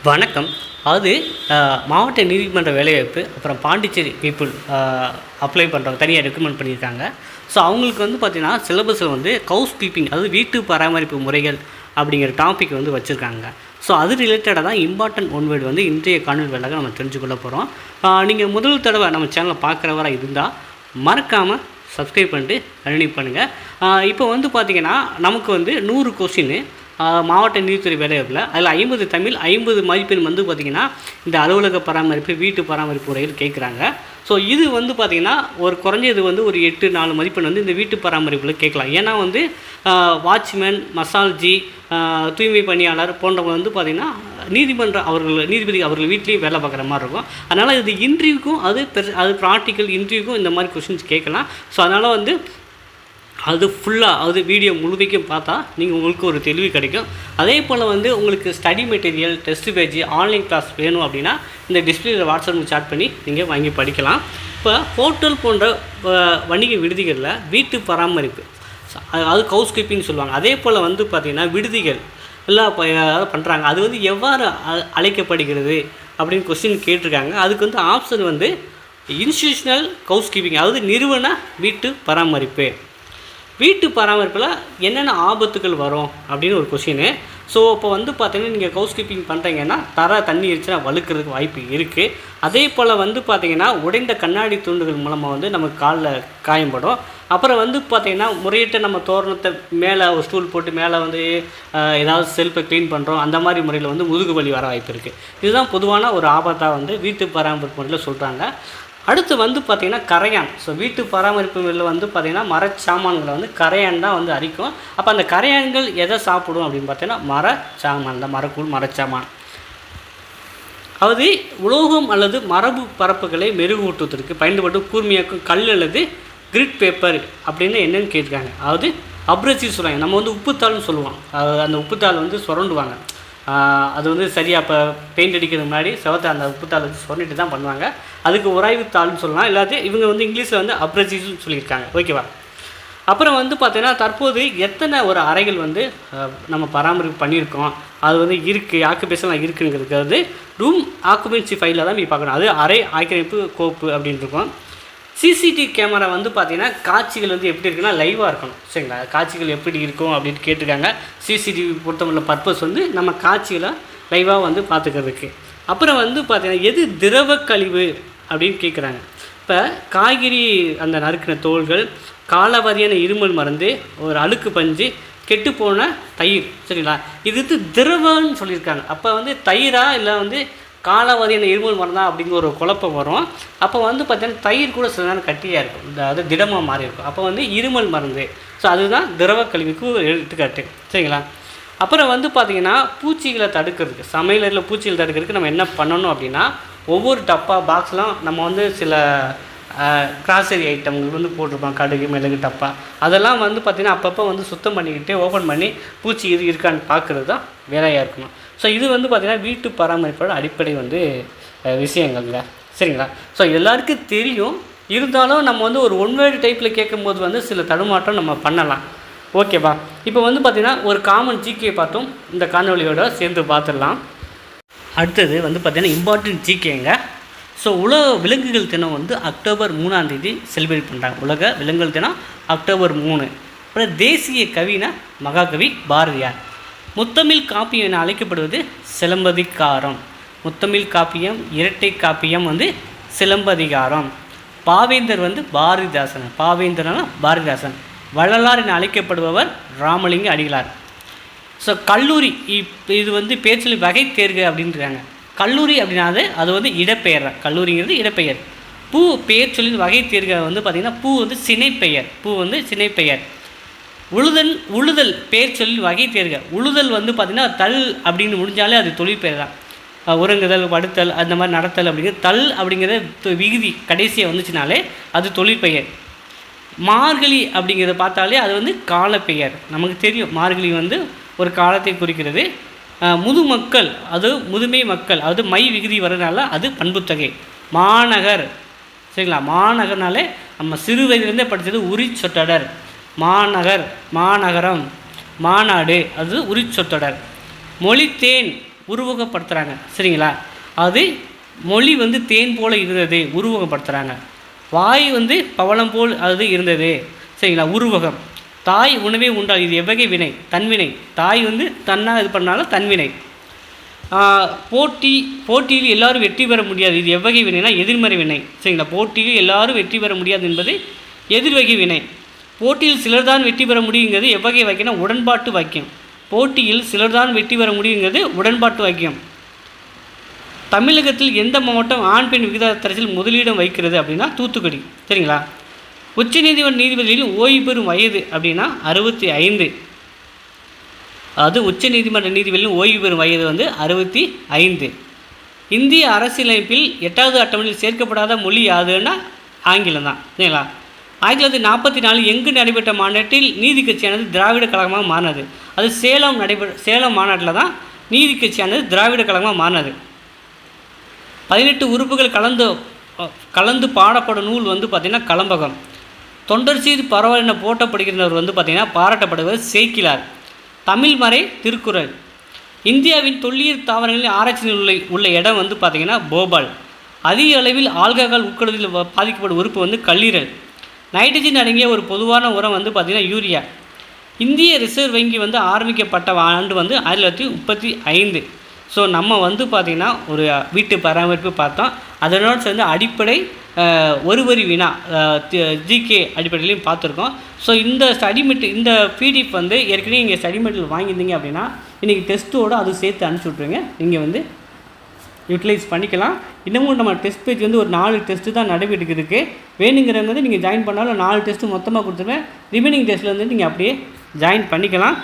வணக்கம். அது மாவட்ட நீதிமன்ற வேலைவாய்ப்பு, அப்புறம் பாண்டிச்சேரி பீப்புள் அப்ளை பண்ணுறவங்க தனியாக ரெக்கமெண்ட் பண்ணியிருக்காங்க. ஸோ அவங்களுக்கு வந்து பார்த்திங்கன்னா சிலபஸில் வந்து ஹவுஸ் கீப்பிங், அதாவது வீட்டு பராமரிப்பு முறைகள் அப்படிங்கிற டாபிக் வந்து வச்சுருக்காங்க. ஸோ அது ரிலேட்டடாக தான் இம்பார்ட்டன்ட் ஒன் வேர்டு வந்து இன்றைய காணொலி வேலையாக நம்ம தெரிஞ்சுக்கொள்ள போகிறோம். நீங்கள் முதல் தடவை நம்ம சேனலை பார்க்குறவராக இருந்தால் மறக்காமல் சப்ஸ்கிரைப் பண்ணிட்டு கண்டினியூ பண்ணுங்கள். இப்போ வந்து பார்த்திங்கன்னா நமக்கு வந்து 100 கொஸ்டின் மாவட்ட நீதித்துறை வேலைவாய்ப்பில் அதில் 50 தமிழ், 50 மதிப்பெண் வந்து பார்த்திங்கன்னா இந்த அலுவலக பராமரிப்பு, வீட்டு பராமரிப்பு முறைகள் கேட்குறாங்க. ஸோ இது வந்து பார்த்திங்கன்னா ஒரு குறைஞ்சது வந்து ஒரு 8-4 மதிப்பெண் வந்து இந்த வீட்டு பராமரிப்பில் கேட்கலாம். ஏன்னா வந்து வாட்ச்மேன், மசால்ஜி, தூய்மை பணியாளர் போன்றவங்க வந்து பார்த்திங்கன்னா நீதிபதி அவர்கள் வீட்லேயும் வேலை பார்க்குற மாதிரி இருக்கும். அதனால் இது இன்டர்வியூக்கும் அது ப்ராக்டிக்கல் இன்டர்வியூக்கும் இந்த மாதிரி கொஷின்ஸ் கேட்கலாம். ஸோ அதனால் வந்து அது ஃபுல்லாக வீடியோ முழுமைக்கும் பார்த்தா உங்களுக்கு ஒரு தெளிவு கிடைக்கும். அதே போல் வந்து உங்களுக்கு study material, test page, online class வேணும் அப்படின்னா இந்த டிஸ்பிளேயில் வாட்ஸ்அப்பில் சாட் பண்ணி நீங்கள் வாங்கி படிக்கலாம். இப்போ ஹோட்டல் போன்ற வணிக விடுதிகளில் வீட்டு பராமரிப்பு, அது ஹவுஸ் கீப்பிங் சொல்லுவாங்க. அதே போல் வந்து பார்த்திங்கன்னா விடுதிகள் எல்லாம் பண்ணுறாங்க. அது வந்து எவ்வாறு அழைக்கப்படுகிறது அப்படின்னு கொஸ்டின் கேட்டிருக்காங்க. அதுக்கு வந்து ஆப்ஷன் வந்து இன்ஸ்டிடியூஷனல் ஹவுஸ் கீப்பிங், அதாவது நிறுவன வீட்டு பராமரிப்பு. வீட்டு பராமரிப்பில் என்னென்ன ஆபத்துகள் வரும் அப்படின்னு ஒரு கொஷினு. ஸோ இப்போ வந்து பார்த்திங்கன்னா நீங்கள் ஹவுஸ் கீப்பிங் பண்ணுறீங்கன்னா தண்ணி இருந்துச்சுன்னா வழுக்கிறதுக்கு வாய்ப்பு இருக்குது. அதே போல் வந்து பார்த்திங்கன்னா உடைந்த கண்ணாடி துண்டுகள் மூலமாக வந்து நமக்கு காலில் காயம்படும். அப்புறம் வந்து பார்த்திங்கன்னா முறையிட்ட நம்ம தோரணத்தை மேலே ஒரு ஸ்டூல் போட்டு மேலே வந்து ஏதாவது செல்ஃபை க்ளீன் பண்ணுறோம், அந்த மாதிரி முறையில் வந்து முதுகு வலி வர வாய்ப்பு இருக்குது. இதுதான் பொதுவான ஒரு ஆபத்தாக வந்து வீட்டு பராமரிப்பு முறையில் சொல்கிறாங்க. அடுத்து வந்து பார்த்திங்கன்னா கரையான். ஸோ வீட்டு பராமரிப்புகளில் வந்து பார்த்திங்கன்னா மரச்சாமான்களை வந்து கரையான் தான் வந்து அரிக்கும். அப்போ அந்த கரையான்கள் எதை சாப்பிடும் அப்படின்னு பார்த்தீங்கன்னா மரச்சாமான் தான், மரக்கூழ், மரச்சாமான். அதாவது உலோகம் அல்லது மரபு பரப்புகளை மெருகூட்டுவதற்கு பயன்படும் கூர்மையாக்கும் கல் அல்லது கிரிட் பேப்பர் அப்படின்னு என்னென்னு கேட்டிருக்காங்க. அதாவது அப்ரசிவ் சொல்லுவாங்க. நம்ம வந்து உப்புத்தாள்னு சொல்லுவோம். அந்த உப்புத்தாள் வந்து சுரண்டுவாங்க. அது வந்து சரியாக இப்போ பெயிண்ட் அடிக்கிறதுக்கு முன்னாடி செவத்தை அந்த உப்புத்தாள் வந்து சொன்னிட்டு தான் பண்ணுவாங்க. அதுக்கு உராய்வு தாள்னு சொல்லலாம். இல்லாட்டி இவங்க வந்து இங்கிலீஷில் வந்து அப்ரசிவ்னு சொல்லியிருக்காங்க. ஓகேவா? அப்புறம் வந்து பார்த்தீங்கன்னா தற்போது எத்தனை ஒரு அறைகள் வந்து நம்ம பராமரிப்பு பண்ணியிருக்கோம், அது வந்து இருக்குது, ஆக்குபேஷன்லாம் இருக்குங்கிறதுக்கு வந்து ரூம் ஆக்குபென்சி ஃபைலில் தான் போய் பார்க்கணும். அது அறை ஆக்கிரமிப்பு கோப்பு அப்படின்னு இருக்கும். சிசிடிவி கேமரா வந்து பார்த்திங்கன்னா காட்சிகள் வந்து எப்படி இருக்குன்னா லைவாக இருக்கணும். சரிங்களா? காட்சிகள் எப்படி இருக்கும் அப்படின்னு கேட்டிருக்காங்க. சிசிடிவி பொறுத்தவரை பர்பஸ் வந்து நம்ம காட்சிகளை லைவாக வந்து பார்த்துக்கிறதுக்கு. அப்புறம் வந்து பார்த்திங்கன்னா எது திரவ கழிவு அப்படின்னு கேட்குறாங்க. இப்போ காய்கறி அந்த நறுக்கின தோள்கள், காலாவதியான இருமல் மருந்து, ஒரு அழுக்கு பஞ்சு, கெட்டுப்போன தயிர். சரிங்களா? இது வந்து திரவன்னு சொல்லியிருக்காங்க. அப்போ வந்து தயிரா இல்லை வந்து காலாவதியான இருமல் மருந்தா அப்படிங்கிற ஒரு குழப்பம் வரும். அப்போ வந்து பார்த்திங்கன்னா தயிர் கூட சில நேரம் கட்டியாக இருக்கும், அது திடமாக மாறி இருக்கும். அப்போ வந்து இருமல் மருந்து. ஸோ அதுதான் திரவ கழிவுக்கு எடுத்துக்காட்டு. சரிங்களா? அப்புறம் வந்து பார்த்திங்கன்னா பூச்சிகளை தடுக்கிறதுக்கு, சமையலறையில் பூச்சிகளை தடுக்கிறதுக்கு நம்ம என்ன பண்ணணும் அப்படின்னா ஒவ்வொரு டப்பா பாக்ஸ்லாம் நம்ம வந்து சில கிராசரி ஐட்டங்கள் வந்து போட்டிருப்போம், கடுகு, மிளகு டப்பா. அதெல்லாம் வந்து பார்த்திங்கன்னா அப்பப்போ வந்து சுத்தம் பண்ணிக்கிட்டு ஓப்பன் பண்ணி பூச்சி இது இருக்கான்னு பார்க்குறது தான் வேலையாக இருக்கணும். ஸோ இது வந்து பார்த்திங்கன்னா வீட்டு பராமரிப்போட அடிப்படை வந்து விஷயங்கள்ங்க. சரிங்களா? ஸோ எல்லாருக்கும் தெரியும். இருந்தாலும் நம்ம வந்து ஒரு ஒன்வேர்டு டைப்பில் கேட்கும்போது வந்து சில தடுமாற்றம் நம்ம பண்ணலாம். ஓகேவா? இப்போ வந்து பார்த்திங்கன்னா ஒரு காமன் ஜிகே பார்த்தோம், இந்த காணொலியோட சேர்ந்து பார்த்துடலாம். அடுத்தது வந்து பார்த்திங்கன்னா இம்பார்ட்டன்ட் ஜிகேங்க. ஸோ உலக விலங்குகள் தினம் வந்து அக்டோபர் 3ஆம் தேதி செலிப்ரேட் பண்ணுறாங்க. உலக விலங்குகள் தினம் அக்டோபர் 3. அப்புறம் தேசிய கவினா மகாகவி பாரதியார். முத்தமிழ் காப்பியம் என அழைக்கப்படுவது சிலப்பதிகாரம். முத்தமிழ் காப்பியம், இரட்டை காப்பியம் வந்து சிலப்பதிகாரம். பாவேந்தர் வந்து பாரதிதாசன். பாவேந்தர்னா பாரதிதாசன். வள்ளலார் என அழைக்கப்படுபவர் ராமலிங்க அடிகளார். ஸோ கல்லூரி, இது வந்து பேச்சில் வகை தேர்க அப்படின்றாங்க. கல்லூரி அப்படின்னாது அது வந்து இடப்பெயர். கல்லூரிங்கிறது இடப்பெயர். பூ பெயர் சொல்லி வகை தேர்க வந்து பார்த்திங்கன்னா பூ வந்து சினைப்பெயர். பூ வந்து சினைப்பெயர். உழுதல் பெயர் சொல்லி வகை தேர்க. உழுதல் வந்து பார்த்திங்கன்னா தல் அப்படின்னு முடிஞ்சாலே அது தொழிற்பெயர் தான். உறங்குதல், படுத்தல், அந்த மாதிரி நடத்தல் அப்படிங்கிறது. தல் அப்படிங்கிறத விகுதி கடைசியாக வந்துச்சுனாலே அது தொழிற்பெயர். மார்கழி அப்படிங்கிறத பார்த்தாலே அது வந்து காலப்பெயர். நமக்கு தெரியும் மார்கழி வந்து ஒரு காலத்தை குறிக்கிறது. முதுமக்கள், அது முதுமை மக்கள், அது மை விகுதி வரனால அது பண்புத்தொகை. மாநகர். சரிங்களா? மாநகர்னாலே நம்ம சிறு வயதிலிருந்தே படித்தது உரி சொற்றொடர். மாநகர், மாநகரம், மாநாடு, அது உரி சொற்றொடர். மொழித்தேன் உருவகப்படுத்துகிறாங்க. சரிங்களா? அது மொழி வந்து தேன் போல் இருந்தது, உருவகப்படுத்துகிறாங்க. வாய் வந்து பவளம் போல் அது இருந்தது. சரிங்களா? உருவகம். தாய் உணவே உண்டால், இது எவ்வகை வினை? தன்வினை. தாய் வந்து தன்னாக இது பண்ணாலும் தன்வினை. போட்டியில் எல்லாரும் வெற்றி பெற முடியாது, இது எவ்வகை வினைனா எதிர்மறை வினை. சரிங்களா? போட்டியில் எல்லாரும் வெற்றி பெற முடியாது என்பது எதிர்வகை வினை. போட்டியில் சிலர்தான் வெற்றி பெற முடியுங்கிறது எவ்வகை வாக்கியம்னா உடன்பாட்டு வாக்கியம். போட்டியில் சிலர்தான் வெற்றி பெற முடியுங்கிறது உடன்பாட்டு வாக்கியம். தமிழகத்தில் எந்த மாவட்டம் ஆண் பெண் விகிதாச்சாரத்தில் முதலிடம் வைக்கிறது அப்படின்னா தூத்துக்குடி. சரிங்களா? உச்சநீதிமன்ற நீதிபதிகளில் ஓய்வு பெறும் வயது அப்படின்னா 65. அது உச்சநீதிமன்ற நீதிபதிகளில் ஓய்வு பெறும் வயது வந்து 65. இந்திய அரசியலமைப்பில் 8வது அட்டவணையில் சேர்க்கப்படாத மொழி யாதுன்னா ஆங்கிலம் தான். சரிங்களா? 1944 எங்கு நடைபெற்ற மாநாட்டில் நீதி கட்சியானது திராவிட கழகமாக மாறினது? அது சேலம் மாநாட்டில் தான் நீதி கட்சியானது திராவிட கழகமாக மாறினது. 18 உறுப்புகள் கலந்து பாடப்படும் நூல் வந்து பார்த்திங்கன்னா கலம்பகம். தொண்டர் சீர் பரவல் என போட்டப்படுகிறவர் வந்து பார்த்திங்கன்னா பாராட்டப்படுவர் சேக்கிலார். தமிழ்மறை திருக்குறள். இந்தியாவின் தொல்லியல் தாவரங்களில் ஆராய்ச்சி உள்ள இடம் வந்து பார்த்திங்கன்னா போபால். அதிக அளவில் ஆல்கஹால் உட்கொள்வதில் பாதிக்கப்படும் உறுப்பு வந்து கல்லீரல். நைட்ரஜன் அடங்கிய ஒரு பொதுவான உரம் வந்து பார்த்திங்கன்னா யூரியா. இந்திய ரிசர்வ் வங்கி வந்து ஆரம்பிக்கப்பட்ட ஆண்டு வந்து 1935. ஸோ நம்ம வந்து பார்த்திங்கன்னா ஒரு வீட்டு பராமரிப்பு பார்த்தோம். அதனோடு சேர்ந்து அடிப்படை ஒரு வரி வினா ஜிகே அடிப்படையிலையும் பார்த்துருக்கோம். ஸோ இந்த இந்த பிடிஎஃப் வந்து ஏற்கனவே நீங்கள் ஸ்டடி மெட்டீரியல் வாங்கியிருந்தீங்க அப்படின்னா இன்றைக்கி டெஸ்ட்டோடு அது சேர்த்து அனுப்பிச்சி விட்ருங்க. நீங்கள் வந்து யூட்டிலைஸ் பண்ணிக்கலாம். இன்னமும் நம்ம டெஸ்ட் பேஜ் வந்து ஒரு 4 டெஸ்ட்டு தான் நடைபெற்றுக்கு இருக்குது. வேணுங்கிறவங்க வந்து நீங்கள் ஜாயின் பண்ணாலும் 4 டெஸ்ட்டு மொத்தமாக கொடுத்துருவேன். ரிமைனிங் டெஸ்ட்டில் வந்து நீங்கள் அப்படியே ஜாயின் பண்ணிக்கலாம்.